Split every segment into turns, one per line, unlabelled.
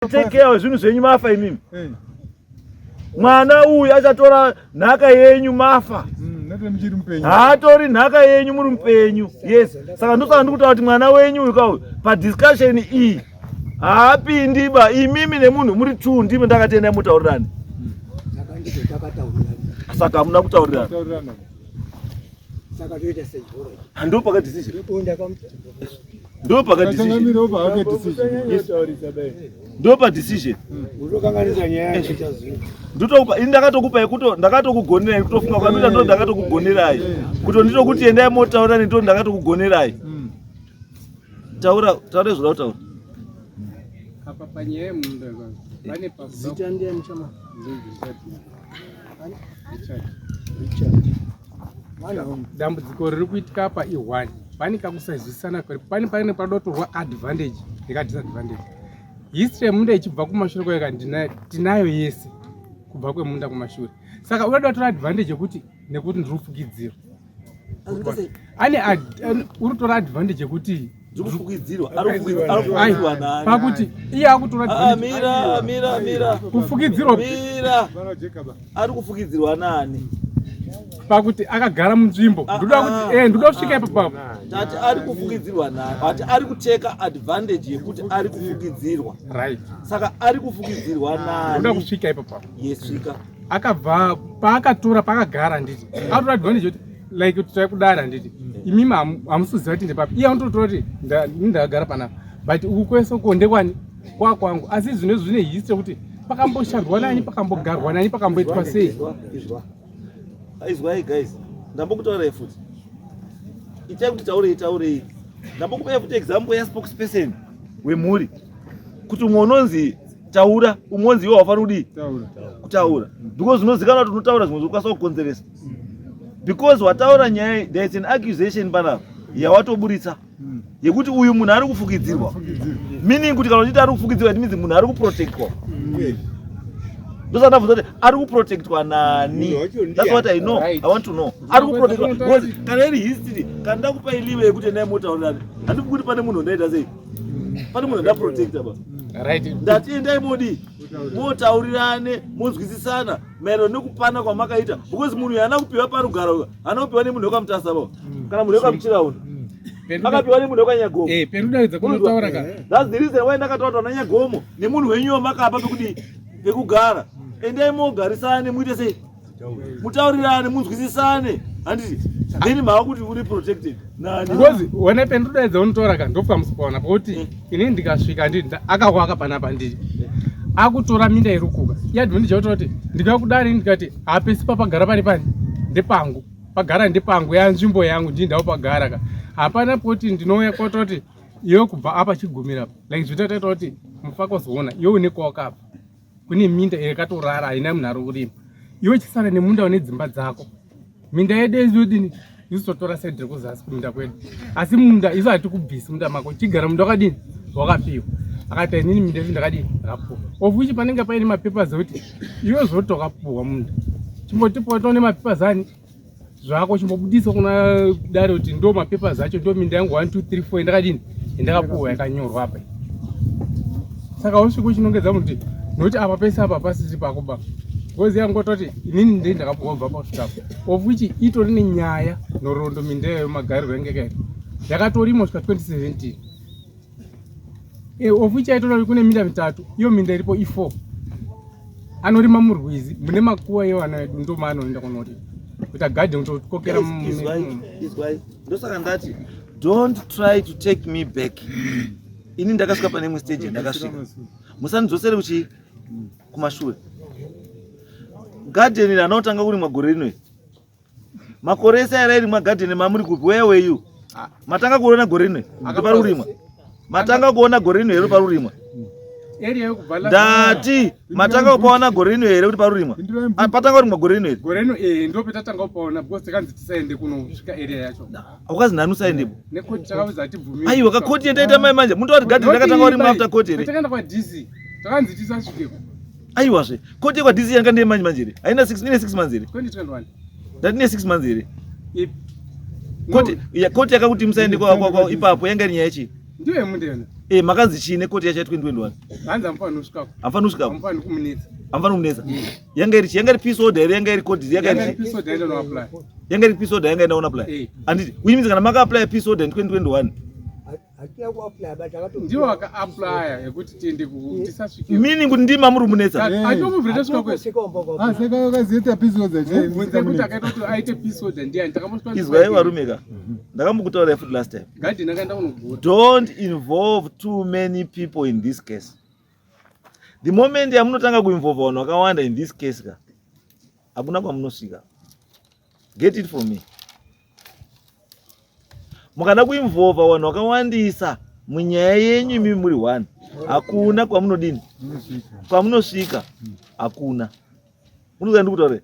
Take care zvinhu zvenyu mafa imimi. Mwana uyu achatora nhaka yenyu mafa. Haatori nhaka yenyu muri mupenyu. Yes. Saka ndosaka ndikutaura kuti mwana wenyu uyu kauyu padiscussion iyi haapindiba. Imimi nemunhu muri two ndimi ndakatenda mutaurirane. Saka hamuna kutaurirana. Ndo paka decision. Ndo paka decision. Ndo pa decision. Ndotokupa ndakatokupa ekuto ndakatokugonerai kutofunga kwamita ndo ndakatokugonerai. Kuto nditokuti endai motaurani ndo ndakatokugonerai. Taura zvoda kutaura.
Apa panyaya munhu pane
zita ndiye mchama.
Dambudziko riri kuitika apa i1 pane kakusazwisana pane padotorwa advantage nekadisadvantage. History yemunda ichibva kumashure kwega tinayo yese kubva kwemunda kumashure. Saka unoda kutora advantage yekuti nekuti ndiri kufukidzira. Uritora advantage yekuti pakuti iye akutora
mira
kufukidzirwa
ari kufukidzirwa nani
pakuti akagara munzvimbo ndoda kusvika ipapo papo
tati ari kufukidzirwa nani ati ari kuteka advantage yekuti ari kufukidzirwa
right.
Saka ari kufukidzirwa nani
ndoda kusvika ipapo papo
yesvika
akabva paakatora pakagara nditi atora advantage yekuti like kuti taikudara nditi imimi hamusuziva kuti ndepapi iye anototora kuti ndakagara panapa but uku kwese kondekwani kwakwangu asi zvino zvine history kuti pakamboshandwa nani pakambogarwa nani pakamboitwa sei.
Aizwai guys, ndambokutaurai futi. Itai kuti taurei. Ndambokupai futi example ya spokesperson wemhuri. Kuti unonzi taura, umonzi iwe wafanira kudi kutaura. Because zvinozikanwa kuti unotaura zvimwe zvokwanisa kukonzeresa. Because wataura nyaya, there is an accusation pana yawatoburitsa yekuti uyu munhu ari kufukidzirwa. Meaning kuti kana uchiti ari kufukidzirwa it means munhu ari kuprotectwa. Those are the are who protect nani. That's what I know. I want to know. Are who protect because can history can da kupa iliwe yekuti naye motaurani. Handi kuti pane munhu ndaita sei. Pane munhu nda protect aba.
Right.
That endai modi. Motaurirane, muzwisisana, maererano nekupana kwamakaita. Because munhu yana kupiwa parugaro, ana kupiwa nemunhu wakamutasa ba. Kana munhu wakamuchira uno. Akapiwa nemunhu wakanyagomo.
Perudaidza kunotaura ka.
That's the reason why ndakataura nanyagomo nemunhu wenyu makapa pekuti pekugara. Endai mogarisane muite sei? Mutaurirane munzwisisane. Handiti then mava kuti uri protected.
Because when pendudaidza unotaura ka ndofa musipona kuti ini ndikasvika nditi akakwaka panapa nditi. Akutora minda irukuka. Yadvantage yototi ndikakudari ndikati apesi papagara pani ndepangu. Pagara ndepangu ya nzvimbo yangu ndindawo pagara ka. Hapana poti ndinouya kototi iwe kubva apa chigumira. Like zvitoita kuti mufakozoona iwe une kwakapa. Kune minda yakatorara haina munhu ari kurima. Iwe chisara nemunda une dzimba dzako. Minda yedu izodini izotora sedhi kuzasi kumunda kwedu. Asi munda isu hati kubvisi munda mako chigara munda wakadini wakapiwa. Akati inini minda yedu ndakadini ndakapuwa. Ofuchi panenge paine mapepers ekuti iwe zotokapuwa munda. Chimbotipo tone mapepers ani zvako chimbobudisa kuna dare kuti ndo mapepers acho ndo minda yangu 1 2 3 4 ndakadini ndakapuwa yakanyorwa apa. Saka usviko chinongedza muti nokuti apa pese apa pasisi pako ba gozi yangu toti inini ndi ndakabva pasvikapo of which itori nenyaya norondo mindeyo magarirwo engeke yakatorimo kusvika 2017 of which aitora kune minda mitatu iyo minda iripo i4 anorima murwizi mune makuwa iyo ana edu ndo maanoenda kunoti kuti agadhe kutokokera
ndosaka ndati don't try to take me back. Ini ndakasvika pane imwe stage ndakasvika musandidzosere kuchi kumashure. Garden ranotanga kurimwa gore rino makore ese airimwa garden mamuri kupi where were you? Matanga kuona gore rino parurimwa. Matanga kuona gore rino here parurimwa. Ndati matanga kuona gore rino here kuti parurimwa. Patanga kurimwa gore rino here.
Gore rino ndo petatanga kuona because takanzi tisaende kunosvika area yacho.
Ukazi nhanu saendepo.
Nekoti takauza ati bvumi.
Aiwa kakoti yendaita mai manje. Muntu wati garden rakatanga kurimwa after court here.
Takaenda kwa DC. Takanzi tisasvikepo.
Aiwa zve. Koti kwa DC yanga ndiye manje manje here. Haina 6 months here.
2021.
Ndine 6 months here. Koti yakakuti musaende kwa ipapo yanga ni yachi.
Ndiyo mundena.
makanzi chine koti yacha 2021
hanzi amfani kusvika
amfani kusvika
amfani kumunetsa
amfani kumunetsa yanga iri peace order here yanga iri code yanga iri
peace order ndo apply
yanga iri peace order yanga ina apply anditi which means kana maka apply peace order in 2021
atia ku apply batakato
ndiwo aka apply yekuti tiende kutisasvike
meaning kuti ndima muri munetsa
atomubvira kusvika kwese
seka
akaziita peace order
kuti akaita kuti aite peace order ndiani takamuswa
izwai varumeka ndakambokutaura futi last time
gadi ndakaenda kunogura
don't involve too many people in this case. The moment yamunotanga kuinvolve vanhu vakawanda in this case ka hakuna kwamunosvika. Get it from me. Mukada kuinvolve vanhu vakawandisa munyaya yenyu imi muri one hakuna kwamunodini kwamunosvika hakuna. Munozwa ndikutaure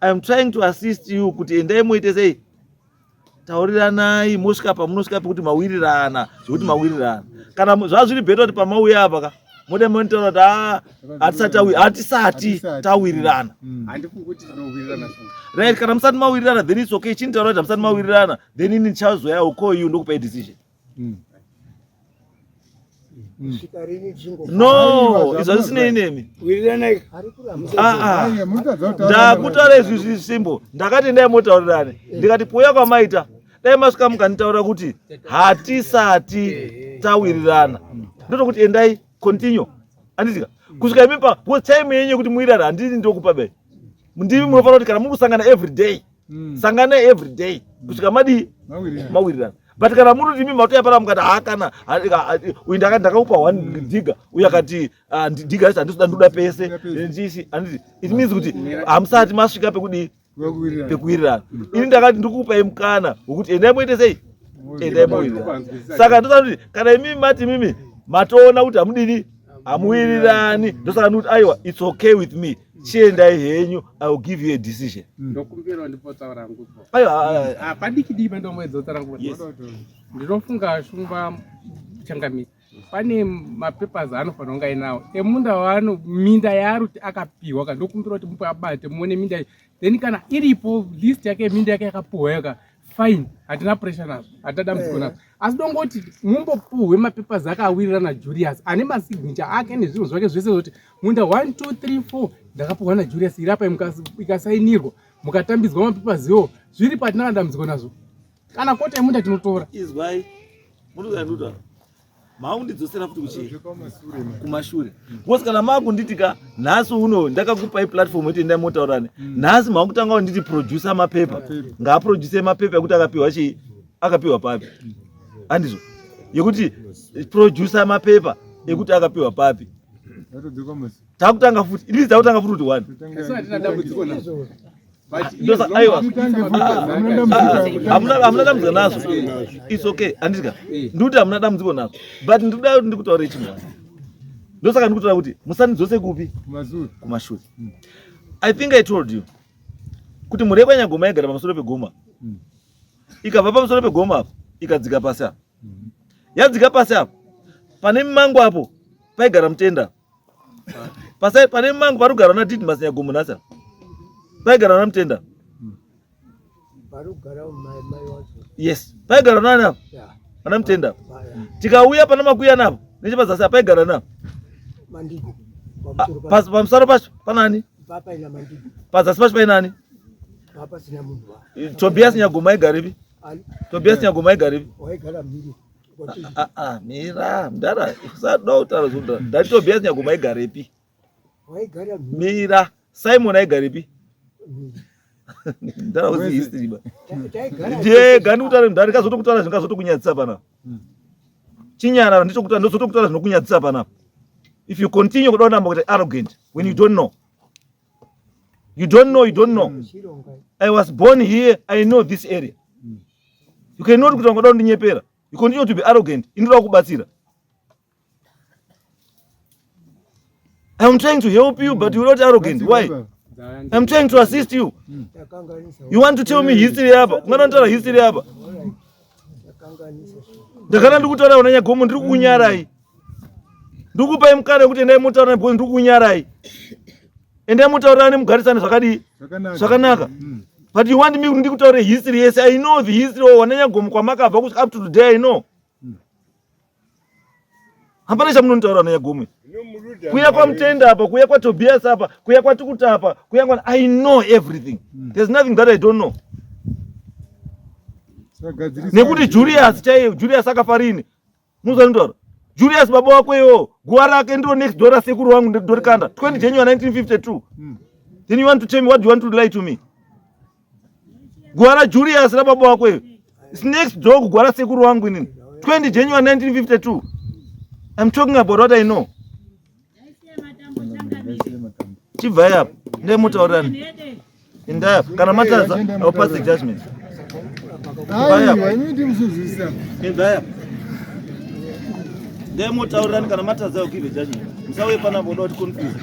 I am trying to assist you kuti endai muite sei tauriranai mosvika pamunosvika pekuti mawirirana zvekuti mawirirana kana zvazviri beta kuti pamauya apa ka mode monitaura kuti hatisati tawirirana
handifungi kuti tinowirirana
right kana musati mawirirana then it's okay chinitaura kuti hamusati mawirirana then ini ndichazoya ukoyu ndokupai decision no izvo zvisinei nemi ndakutaura izvi zvisimbo ndakati ndai motaurirane ndikati pouya kwamaita dai masvika mukanditaura kuti hatisati tawirirana ndotokuti endai continue andisika kusvika imipa because time yenyu kuti muwirirana handini ndokupa bai ndimi munofanira kuti kana muri kusangana every day sangana every day kusvika mawirirana but kana muri kuti imi matoyapara mukati hakana uyu ndakaupa 1 diga uyu akati diga rese handisoda ndoda pese ndisi anditi it means kuti hamusati masvika pekudi pekuwirirana ini ndakati ndikupai mukana wekuti endai muite sei endai muwirirana saka ndosati kuti kana imimi mati mimi matoona kuti hamudini hamuwirirani ndosaka ndikuti aiwa it's okay with me chiendai henyu I will give you a decision.
Ndokumbira ndipotaura hangu
aiwa
padiki diki ndomwedzotaura kuti ndinofunga shumba changamisi pane mapepers anofanira kunge ainawo emunda wano minda yaari kuti akapiwa ka ndokumbira kuti mupe abate muone minda then kana iripo list yake minda yake yakapiwa yaka fine hatina pressure nazo hatina dambudziko nazo asi dongoti mumbopuhwe mapepers akawirirana Julius ane masignature ake nezvinhu zvake zvese kuti munda 1 2 3 4 ndakapiwa naJulius irapa ikasainirwa mukatambidzwa mapepers iwo zviri patina dambudziko nazvo kana kote emunda tinotora
izwai munozanduta maundidzosera futi kumashure because kana makunditika nhasi uno ndakakupai platform yekuti endai motaurane nhasi makutanga kunditi producer mapepa ngaaproduce mapepa ekuti akapiwa chii akapiwa papi handizvo yekuti producer mapepa ekuti akapiwa papi takutanga futi it means takutanga futi kuti 1
hatina dambudziko nazvo
hamuna dambudziko nazo it's okay handika ndikuti hamuna dambudziko nazo but ndikuda kuti ndikutaure chimwe ndosaka ndikutaura kuti musandidzose kupi kumashure I think I told you kuti murekwa nyagoma yaigara pamusoro pegoma ikabva pamusoro pegoma apo ikadzika pasi apo yadzika pasi apo pane mimango apo paigara mutenda pane mimango parikugara na Didmus Nyagomo nhasi apo paigara na mutenda yes paigara nani apo ana mutenda tikauya pana makuya napo nechepazasi apo paigara na pamusoro pacho panani pazasi pacho painani Tobias Nyagoma aigaripi Tobias Nyagoma aigaripi mira mdara usada kutaura zvoda ndati Tobias Nyagoma aigaripi mira Simon aigaripi ndara uzi history ba je gani kutaura ndari kazotokutaura zvingazotokunyadzisa pana chinyara ndichokutaura ndozotokutaura zvinokunyadzisa pana if you continue kuda kunamba kuti arrogant when you don't know you don't know I was born here I know this area you cannot kuti ngoda kundinyepera you continue to be arrogant inoda kubatsira I'm trying to help you but you're not arrogant why I'm trying to assist you you want to tell me history hapa unganontaura history hapa ndakana ndikutaura una Nyagomo ndiri kukunyarai ndikupai mukana kuti endai mutaura because ndiri kukunyarai endai mutaurane mugarisane zvakadii zvakanaka but you want me kuti ndikutaure history yese I know the history of wana Nyagomo kwamakabva kusvika up to today I know Hapana chamunontaura naye Gumi. Kuya kwa Mtenda apa, kuya kwa Tobias apa, kuya kwa Tukuta apa, kuya kwa I know everything. There's nothing that I don't know. Nekuti Julius akafarini. Muzanontaura. Julius baba wako yo, guara rake ndo next door sekuru wangu ndori kanda. 20 January 1952. Then you want to tell me what you want to lie to me? Guara Julius na baba wako yo. It's next door guara sekuru wangu nini? 20 January 1952. I'm talking about what I know. Chivaya up. Ndiye mutaurani. Indaya kana mataza I'll pass the judgment. Indaya. Ndiye mutaurani kana mataza I'll give a judgment. Msawe pana bodo confused.